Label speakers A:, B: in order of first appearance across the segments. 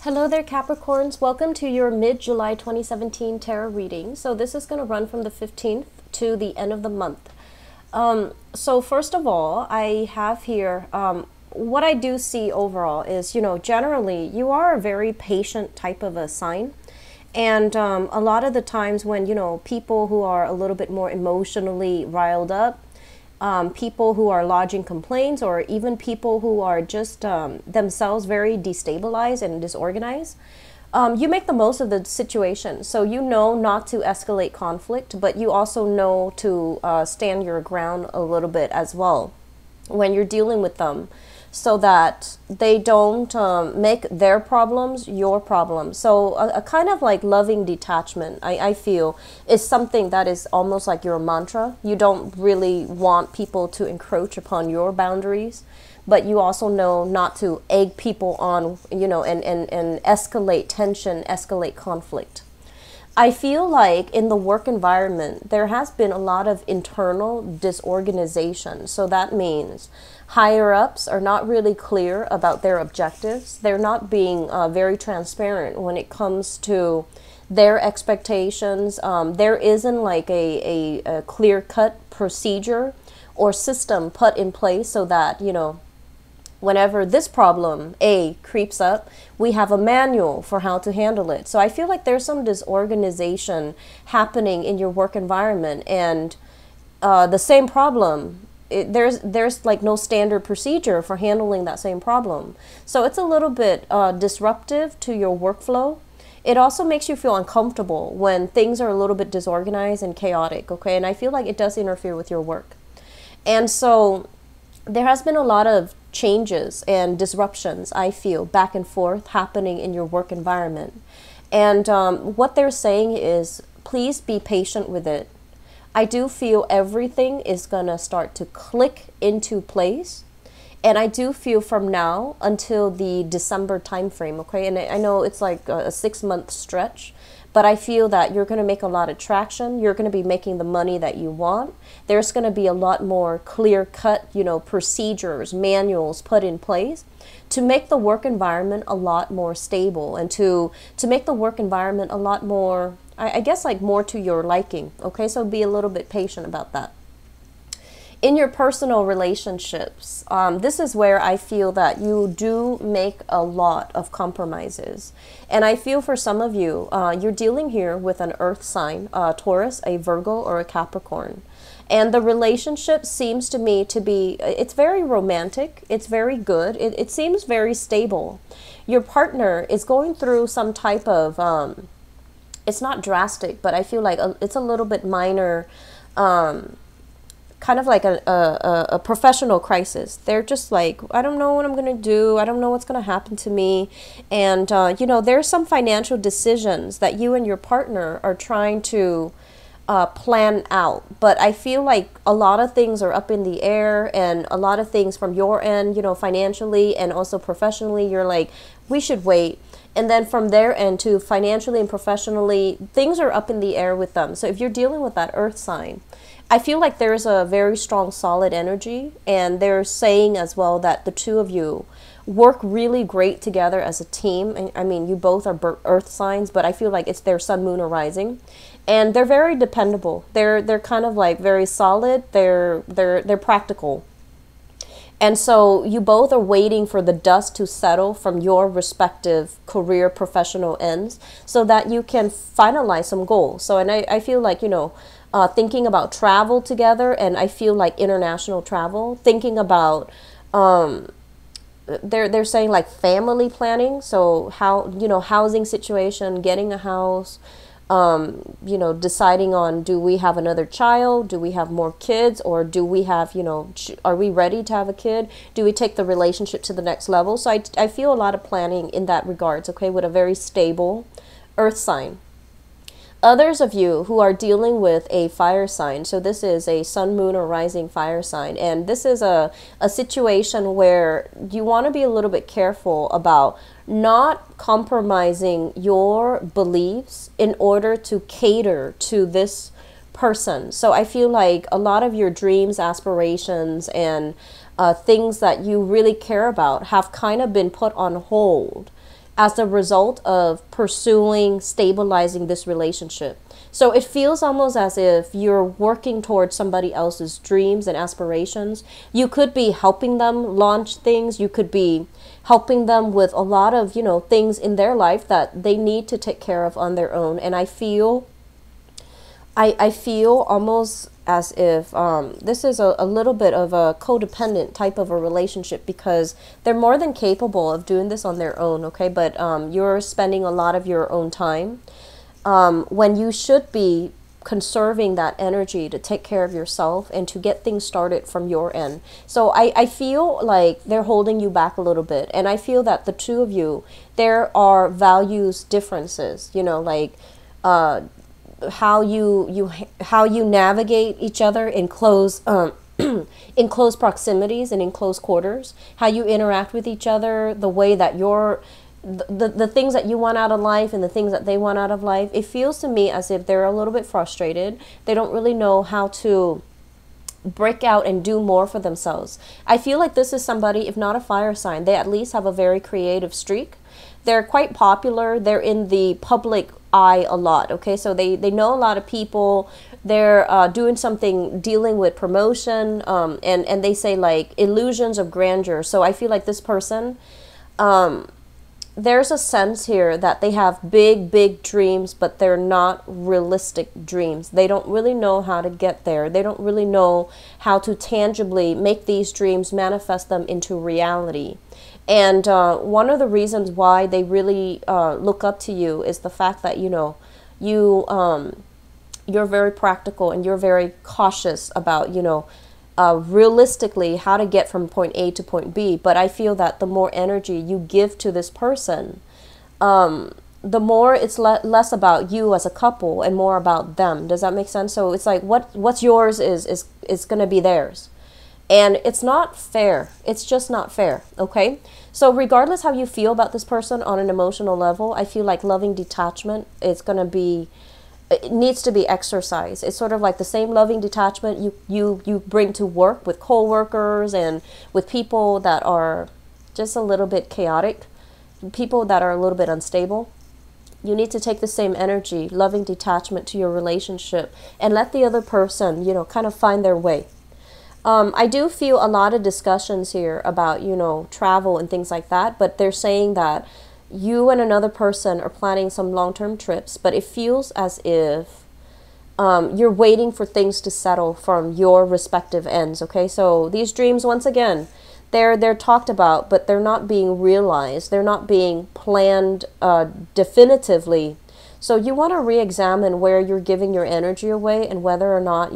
A: Hello there, Capricorns. Welcome to your mid-July 2017 tarot reading. So this is going to run from the 15th to the end of the month. So first of all, I have here, what I do see overall is, generally you are a very patient type of a sign. And a lot of the times when, people who are a little bit more emotionally riled up, people who are lodging complaints, or even people who are just themselves very destabilized and disorganized, you make the most of the situation. So you know not to escalate conflict, but you also know to stand your ground a little bit as well when you're dealing with them, so that they don't make their problems your problem. So a kind of like loving detachment, I feel, is something that is almost like your mantra. You don't really want people to encroach upon your boundaries, but you also know not to egg people on, and escalate tension, escalate conflict. I feel like in the work environment, there has been a lot of internal disorganization. So that means higher ups are not really clear about their objectives. They're not being very transparent when it comes to their expectations. There isn't like a clear-cut procedure or system put in place so that, whenever this problem A creeps up, we have a manual for how to handle it. So I feel like there's some disorganization happening in your work environment, and the same problem, there's like no standard procedure for handling that same problem. So it's a little bit disruptive to your workflow. It also makes you feel uncomfortable when things are a little bit disorganized and chaotic, okay? And I feel like it does interfere with your work. And so there has been a lot of changes and disruptions, I feel, back and forth happening in your work environment. And what they're saying is, please be patient with it. I do feel everything is going to start to click into place. And I do feel from now until the December timeframe, okay? And I know it's like a 6-month stretch, but I feel that you're going to make a lot of traction. You're going to be making the money that you want. There's going to be a lot more clear-cut, procedures, manuals put in place to make the work environment a lot more stable, and to make the work environment a lot more, I guess, like more to your liking, okay? So be a little bit patient about that. In your personal relationships, this is where I feel that you do make a lot of compromises. And I feel for some of you, you're dealing here with an earth sign, Taurus, a Virgo, or a Capricorn. And the relationship seems to me to be, it's very romantic, it's very good, it seems very stable. Your partner is going through some type of, it's not drastic, but I feel like it's a little bit minor, kind of like a professional crisis. They're just like, I don't know what I'm going to do. I don't know what's going to happen to me. And, there's some financial decisions that you and your partner are trying to plan out. But I feel like a lot of things are up in the air, and a lot of things from your end, financially and also professionally, you're like, we should wait. And then from their end too, financially and professionally, things are up in the air with them. So if you're dealing with that earth sign, I feel like there's a very strong, solid energy, and they're saying as well that the two of you work really great together as a team. And I mean, you both are earth signs, but I feel like it's their sun, moon, or rising, and they're very dependable. They're kind of like very solid. They're practical. And so you both are waiting for the dust to settle from your respective career professional ends so that you can finalize some goals. So, and I feel like, thinking about travel together, and I feel like international travel, thinking about, they're saying like family planning. So how, housing situation, getting a house, deciding on, do we have another child? Do we have more kids? Or do we have, are we ready to have a kid? Do we take the relationship to the next level? So I feel a lot of planning in that regards, okay, with a very stable earth sign. Others of you who are dealing with a fire sign, so this is a sun, moon, or rising fire sign, and this is a situation where you want to be a little bit careful about not compromising your beliefs in order to cater to this person. So I feel like a lot of your dreams, aspirations, and things that you really care about have kind of been put on hold. as a result of pursuing, stabilizing this relationship. So it feels almost as if you're working towards somebody else's dreams and aspirations. You could be helping them launch things. You could be helping them with a lot of, things in their life that they need to take care of on their own. And I feel almost as if this is a little bit of a codependent type of a relationship, because they're more than capable of doing this on their own, okay? But you're spending a lot of your own time when you should be conserving that energy to take care of yourself and to get things started from your end. So I feel like they're holding you back a little bit. And I feel that the two of you, there are values differences, like how you navigate each other in close in close proximities and in close quarters, how you interact with each other, the way that the things that you want out of life and the things that they want out of life. It feels to me as if they're a little bit frustrated. They don't really know how to break out and do more for themselves. I feel like this is somebody, if not a fire sign, they at least have a very creative streak. They're quite popular. They're in the public eye a lot, okay? So they know a lot of people. They're doing something dealing with promotion, and they say like illusions of grandeur. So I feel like this person, there's a sense here that they have big dreams, but they're not realistic dreams. They don't really know how to get there. They don't really know how to tangibly make these dreams, manifest them into reality. And one of the reasons why they really look up to you is the fact that, you're very practical and you're very cautious about, realistically how to get from point A to point B. But I feel that the more energy you give to this person, the more it's less about you as a couple and more about them. Does that make sense? So it's like what's yours is going to be theirs. And it's not fair. It's just not fair, okay? So regardless how you feel about this person on an emotional level, I feel like loving detachment is going to be, it needs to be exercised. It's sort of like the same loving detachment you bring to work with coworkers and with people that are just a little bit chaotic, people that are a little bit unstable. You need to take the same energy, loving detachment to your relationship and let the other person, kind of find their way. I do feel a lot of discussions here about, travel and things like that, but they're saying that you and another person are planning some long-term trips, but it feels as if you're waiting for things to settle from your respective ends, okay? So these dreams, once again, they're talked about, but they're not being realized. They're not being planned definitively. So you want to re-examine where you're giving your energy away and whether or not,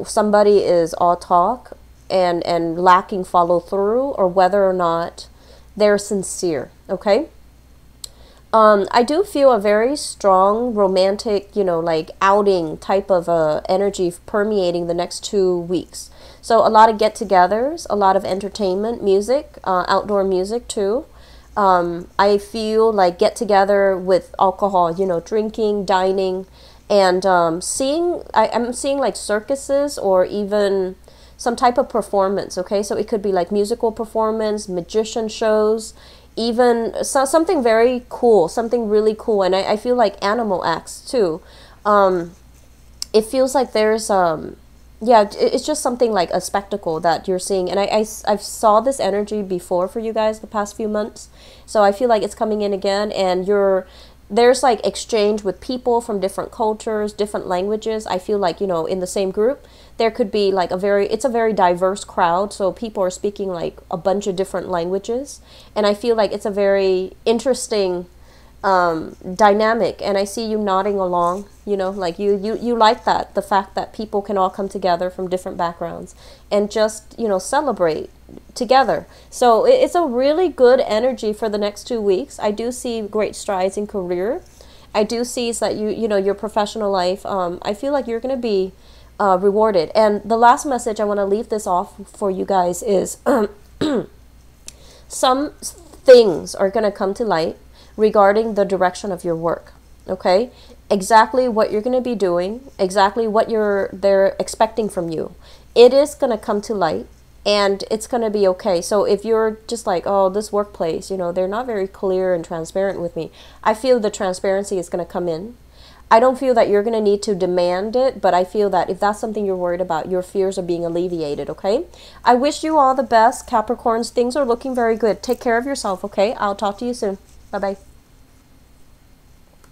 A: somebody is all talk and lacking follow through, or whether or not they're sincere, okay? I do feel a very strong romantic, like outing type of energy permeating the next 2 weeks. So a lot of get-togethers, a lot of entertainment, music, outdoor music too. I feel like get together with alcohol, drinking, dining, and I'm seeing like circuses or even some type of performance, okay? So it could be like musical performance, magician shows, even something very cool, something really cool. And I feel like animal acts too. It feels like there's, it's just something like a spectacle that you're seeing. And I've saw this energy before for you guys the past few months. So I feel like it's coming in again, and there's like exchange with people from different cultures, different languages. I feel like, in the same group, there could be like it's a very diverse crowd. So people are speaking like a bunch of different languages. And I feel like it's a very interesting dynamic. And I see you nodding along, like you like that, the fact that people can all come together from different backgrounds and just, celebrate together. So it's a really good energy for the next 2 weeks. I do see great strides in career. I do see that your professional life, I feel like you're going to be rewarded. And the last message I want to leave this off for you guys is some things are going to come to light regarding the direction of your work, okay? Exactly what you're going to be doing, exactly what they're expecting from you. It is going to come to light. and it's going to be okay. So if you're just like, oh, this workplace, you know, they're not very clear and transparent with me, I feel the transparency is going to come in. I don't feel that you're going to need to demand it, but I feel that if that's something you're worried about, your fears are being alleviated, okay? I wish you all the best, Capricorns. Things are looking very good. Take care of yourself, okay? I'll talk to you soon. Bye-bye.